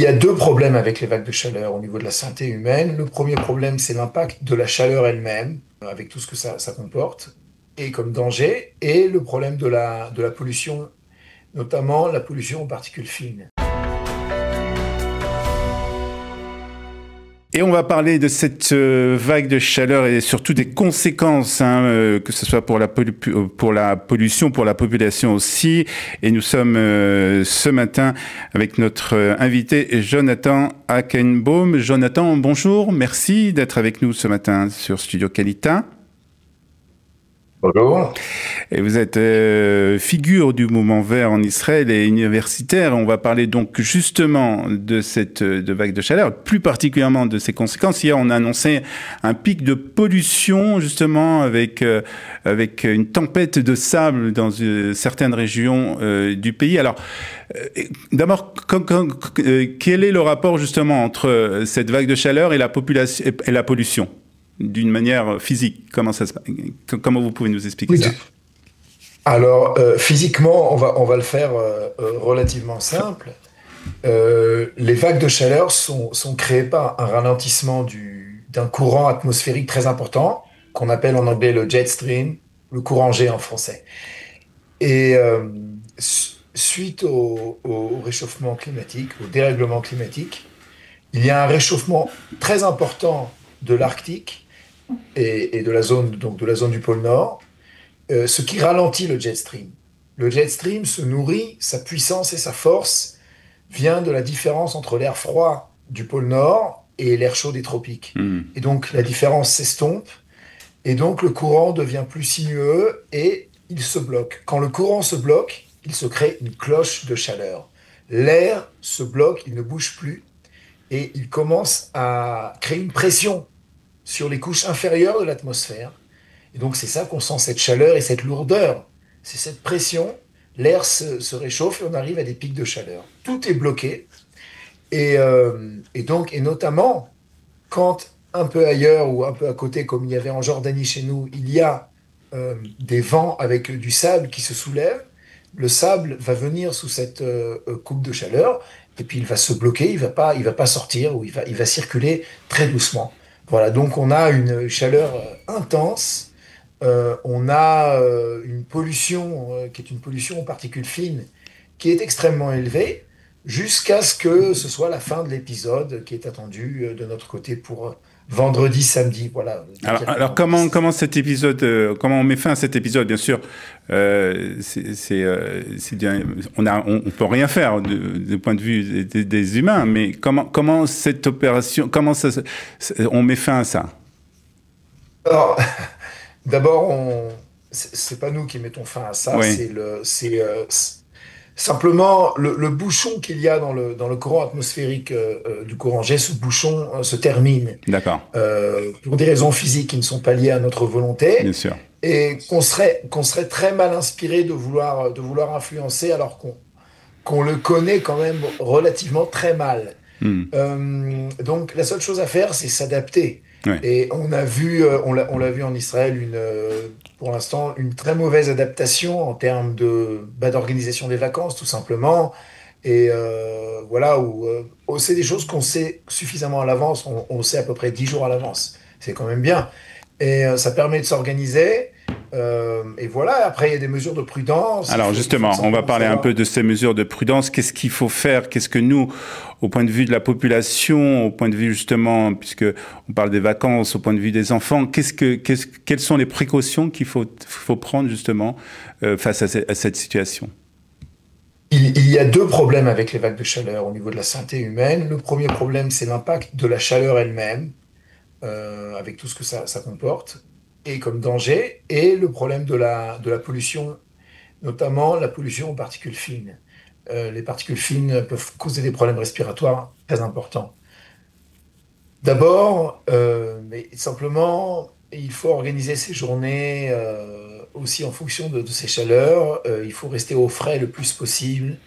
y a deux problèmes avec les vagues de chaleur au niveau de la santé humaine. Le premier problème, c'est l'impact de la chaleur elle-même, avec tout ce que ça comporte, et comme danger, et le problème de la pollution, notamment la pollution aux particules fines. Et on va parler de cette vague de chaleur et surtout des conséquences, que ce soit pour pour la pollution, pour la population aussi. Et nous sommes ce matin avec notre invité Jonathan Hackenbaum. Jonathan, bonjour, merci d'être avec nous ce matin sur Studio Kalita. Bonjour. Et vous êtes figure du mouvement vert en Israël et universitaire. On va parler donc justement de cette vague de chaleur, plus particulièrement de ses conséquences. Hier, on a annoncé un pic de pollution justement avec une tempête de sable dans certaines régions du pays. Alors, d'abord, quel est le rapport justement entre cette vague de chaleur et la population et la pollution? D'une manière physique, comment vous pouvez nous expliquer ça? Alors, physiquement, on va le faire relativement simple. Les vagues de chaleur sont créées par un ralentissement d'un courant atmosphérique très important, qu'on appelle en anglais le jet stream, le courant G en français. Et suite au réchauffement climatique, au dérèglement climatique, il y a un réchauffement très important de l'Arctique et de la zone du pôle Nord, ce qui ralentit le jet stream. Le jet stream se nourrit, sa puissance et sa force vient de la différence entre l'air froid du pôle Nord et l'air chaud des tropiques. Et donc la différence s'estompe, et donc le courant devient plus sinueux et il se bloque. Quand le courant se bloque, il se crée une cloche de chaleur. L'air se bloque, il ne bouge plus, et il commence à créer une pression sur les couches inférieures de l'atmosphère. Et donc c'est ça qu'on sent cette chaleur et cette lourdeur. C'est cette pression, l'air se réchauffe et on arrive à des pics de chaleur. Tout est bloqué. Et notamment, quand un peu ailleurs ou un peu à côté, comme il y avait en Jordanie chez nous, il y a des vents avec du sable qui se soulève, le sable va venir sous cette coupe de chaleur et puis il va se bloquer, il va pas sortir ou il va circuler très doucement. Voilà, donc on a une chaleur intense, on a une pollution qui est une pollution aux particules fines qui est extrêmement élevée, jusqu'à ce que ce soit la fin de l'épisode qui est attendu de notre côté pour vendredi, samedi. Voilà. Alors comment cet épisode, comment on met fin à cet épisode? Bien sûr, on peut rien faire du point de vue des humains, mais comment cette opération, on met fin à ça? Alors, d'abord, c'est pas nous qui mettons fin à ça, Oui. simplement le bouchon qu'il y a dans le courant atmosphérique du courant G, ce bouchon se termine. D'accord. Pour des raisons physiques qui ne sont pas liées à notre volonté, Bien sûr. et qu'on serait très mal inspiré de vouloir influencer alors qu'on le connaît quand même relativement très mal. Hmm. Donc la seule chose à faire, c'est s'adapter. Ouais. Et on l'a vu en Israël, pour l'instant, une très mauvaise adaptation en termes d'organisation des vacances, tout simplement. Et voilà, c'est des choses qu'on sait suffisamment à l'avance, on sait à peu près 10 jours à l'avance. C'est quand même bien. Et ça permet de s'organiser. Et voilà, après, il y a des mesures de prudence. Alors justement, on va parler un peu de ces mesures de prudence. Qu'est-ce qu'il faut faire? Qu'est-ce que nous, au point de vue de la population, au point de vue justement, puisque on parle des vacances, au point de vue des enfants, quelles sont les précautions qu'il faut prendre justement face à cette situation? Il y a deux problèmes avec les vagues de chaleur au niveau de la santé humaine. Le premier problème, c'est l'impact de la chaleur elle-même, avec tout ce que ça comporte, et comme danger, et le problème de la pollution, notamment la pollution aux particules fines. Les particules fines peuvent causer des problèmes respiratoires très importants. D'abord, mais simplement, il faut organiser ces journées aussi en fonction de ces chaleurs. Il faut rester au frais le plus possible.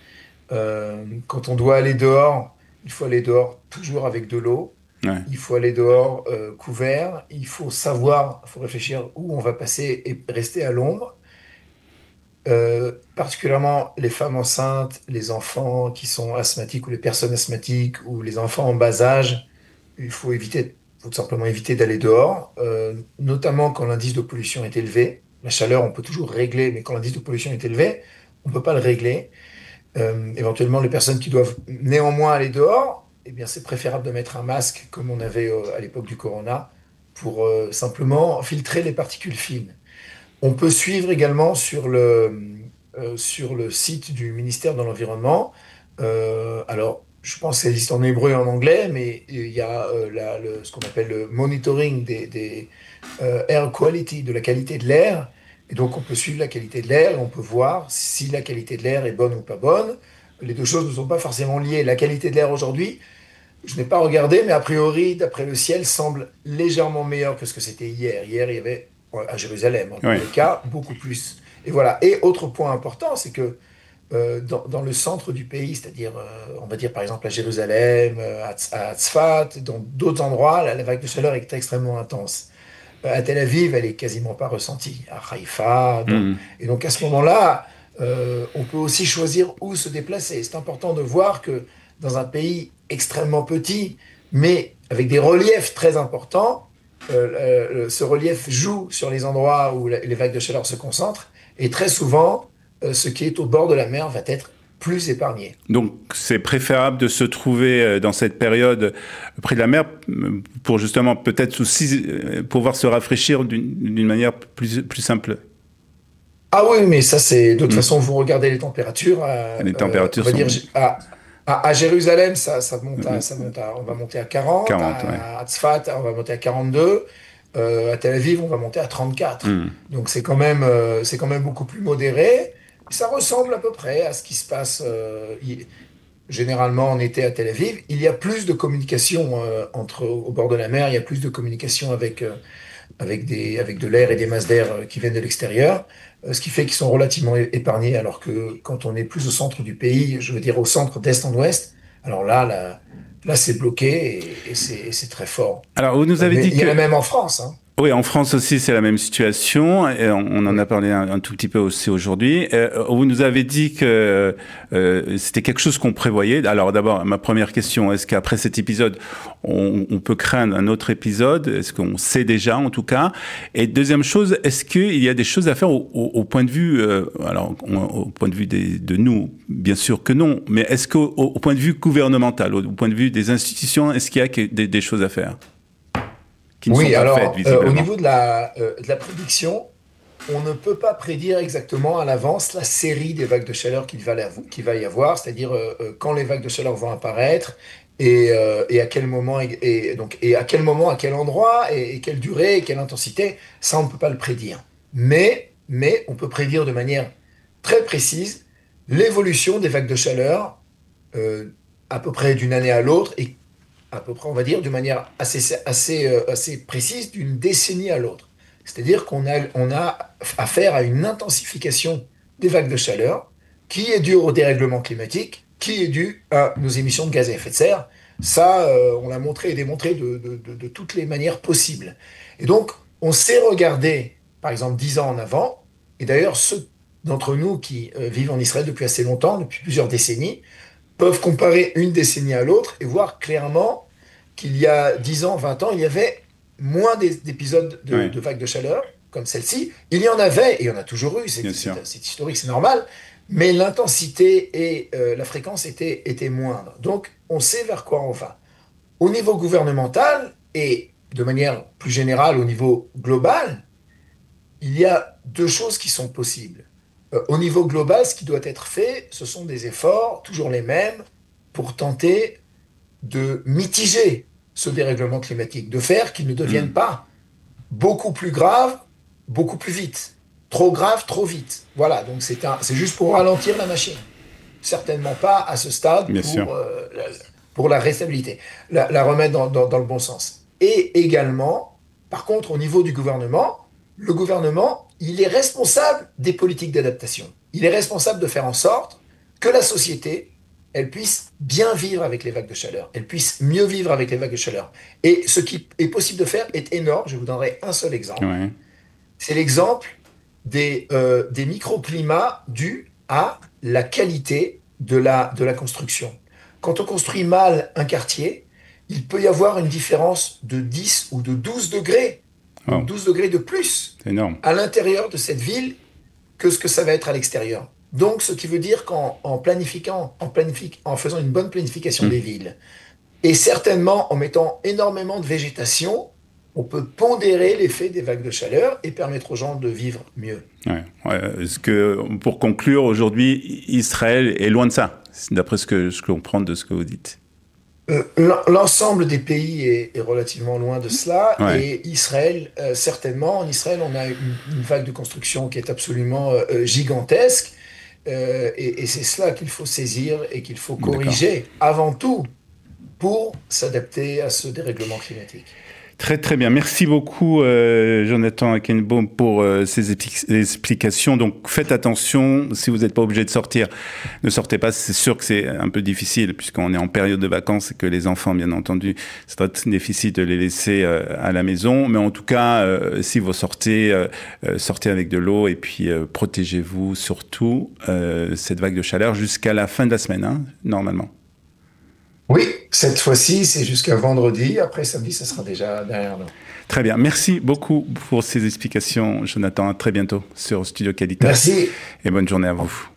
Quand on doit aller dehors, il faut aller dehors toujours avec de l'eau. Ouais. Il faut aller dehors couvert. Il faut réfléchir où on va passer et rester à l'ombre. particulièrement les femmes enceintes, les enfants qui sont asthmatiques ou les personnes asthmatiques ou les enfants en bas âge, faut tout simplement éviter d'aller dehors, notamment quand l'indice de pollution est élevé. La chaleur, on peut toujours régler, mais quand l'indice de pollution est élevé, on ne peut pas le régler. Éventuellement, les personnes qui doivent néanmoins aller dehors, eh bien, c'est préférable de mettre un masque comme on avait à l'époque du corona pour simplement filtrer les particules fines. On peut suivre également sur le site du ministère de l'Environnement. Alors, je pense que ça existe en hébreu et en anglais, mais il y a ce qu'on appelle le monitoring des air quality, de la qualité de l'air. Et donc, on peut suivre la qualité de l'air et on peut voir si la qualité de l'air est bonne ou pas bonne. Les deux choses ne sont pas forcément liées. La qualité de l'air aujourd'hui, je n'ai pas regardé, mais a priori, d'après le ciel, semble légèrement meilleur que ce que c'était hier. Hier, il y avait, à Jérusalem, en tous Oui. les cas, beaucoup plus. Et voilà. Et autre point important, c'est que dans le centre du pays, c'est-à-dire, on va dire par exemple à Jérusalem, à Tzfat, dans d'autres endroits, la vague de chaleur est extrêmement intense. À Tel Aviv, elle est quasiment pas ressentie. À Haïfa, Mhm. et donc à ce moment-là, on peut aussi choisir où se déplacer. C'est important de voir que dans un pays extrêmement petit, mais avec des reliefs très importants, ce relief joue sur les endroits où les vagues de chaleur se concentrent, et très souvent, ce qui est au bord de la mer va être plus épargné. Donc, c'est préférable de se trouver dans cette période près de la mer pour justement peut-être aussi pouvoir se rafraîchir d'une manière plus simple. Ah oui, mais ça, c'est de toute Mhm. façon, vous regardez les températures. Les On températures va dire sont à Jérusalem, euh, on va monter à 40. 40, ouais. À Tzfat, on va monter à 42. À Tel Aviv, on va monter à 34. Mhm. Donc c'est quand même beaucoup plus modéré. Ça ressemble à peu près à ce qui se passe généralement en été à Tel Aviv. Il y a plus de communication au bord de la mer. Il y a plus de communication avec de l'air et des masses d'air qui viennent de l'extérieur, ce qui fait qu'ils sont relativement épargnés, alors que quand on est plus au centre du pays, je veux dire au centre d'est en ouest, alors là c'est bloqué et c'est très fort. Alors, vous nous avez Mais dit il y en a que même en France, hein. oui, en France aussi, c'est la même situation. Et on en a parlé un tout petit peu aussi aujourd'hui. Vous nous avez dit que c'était quelque chose qu'on prévoyait. Alors d'abord, ma première question, est-ce qu'après cet épisode, on peut craindre un autre épisode? Est-ce qu'on sait déjà, en tout cas? Et deuxième chose, est-ce qu'il y a des choses à faire au point de vue, au point de vue de nous, bien sûr que non, mais est-ce qu'au point de vue gouvernemental, au point de vue des institutions, est-ce qu'il y a des choses à faire qui ne sont Oui, pas faites, alors au visiblement? niveau de la prédiction, on ne peut pas prédire exactement à l'avance la série des vagues de chaleur qu'il va y avoir, c'est-à-dire quand les vagues de chaleur vont apparaître et à quel moment, et à quel moment, à quel endroit, et quelle durée, et quelle intensité, ça on ne peut pas le prédire. Mais on peut prédire de manière très précise l'évolution des vagues de chaleur euh, à peu près d'une année à l'autre et à peu près, on va dire, de manière assez précise, d'une décennie à l'autre. C'est-à-dire on a affaire à une intensification des vagues de chaleur qui est due au dérèglement climatique, qui est due à nos émissions de gaz à effet de serre. Ça, on l'a montré et démontré de toutes les manières possibles. Et donc, on sait regarder, par exemple, 10 ans en avant, et d'ailleurs, ceux d'entre nous qui vivent en Israël depuis assez longtemps, depuis plusieurs décennies, peuvent comparer une décennie à l'autre et voir clairement qu'il y a 10 ans, 20 ans, il y avait moins d'épisodes Oui, de vagues de chaleur comme celle-ci. Il y en avait, et il y en a toujours eu, bien sûr. c'est historique, c'est normal, mais l'intensité et la fréquence étaient moindres. Donc, on sait vers quoi on va. Au niveau gouvernemental et de manière plus générale au niveau global, il y a deux choses qui sont possibles. Au niveau global, ce qui doit être fait, ce sont des efforts, toujours les mêmes, pour tenter de mitiger ce dérèglement climatique, de faire qu'il ne devienne Mm. pas beaucoup plus grave, beaucoup plus vite. Trop grave, trop vite. Voilà, donc c'est juste pour ralentir la machine. Certainement pas à ce stade Bien sûr. pour la réstabilité, la remettre dans le bon sens. Et également, par contre, au niveau du gouvernement, le gouvernement, il est responsable des politiques d'adaptation. Il est responsable de faire en sorte que la société, elle puisse bien vivre avec les vagues de chaleur, elle puisse mieux vivre avec les vagues de chaleur. Et ce qui est possible de faire est énorme. Je vous donnerai un seul exemple. Ouais. C'est l'exemple des microclimats dus à la qualité de la construction. Quand on construit mal un quartier, il peut y avoir une différence de 10 ou de 12 degrés, Oh, donc 12 degrés de plus c'est énorme. à l'intérieur de cette ville que ce que ça va être à l'extérieur. Donc, ce qui veut dire en faisant une bonne planification Hmm. des villes, et certainement en mettant énormément de végétation, on peut pondérer l'effet des vagues de chaleur et permettre aux gens de vivre mieux. Ouais, ouais. Est-ce que, pour conclure, aujourd'hui, Israël est loin de ça, d'après ce que je comprends de ce que vous dites. L'ensemble des pays est relativement loin de cela, Ouais, et Israël, certainement, en Israël, on a une vague de construction qui est absolument gigantesque, et c'est cela qu'il faut saisir et qu'il faut d'accord. corriger avant tout pour s'adapter à ce dérèglement climatique. Très très bien. Merci beaucoup Jonathan Akenbaum pour ces explications. Donc faites attention, si vous n'êtes pas obligé de sortir, ne sortez pas. C'est sûr que c'est un peu difficile puisqu'on est en période de vacances et que les enfants, bien entendu, c'est très difficile de les laisser à la maison. Mais en tout cas, si vous sortez, sortez avec de l'eau et puis protégez-vous surtout cette vague de chaleur jusqu'à la fin de la semaine, hein, normalement. Oui, cette fois-ci, c'est jusqu'à vendredi. Après samedi, ça sera déjà derrière nous. Très bien. Merci beaucoup pour ces explications, Jonathan. À très bientôt sur Studio Qualitas Merci. et bonne journée à vous.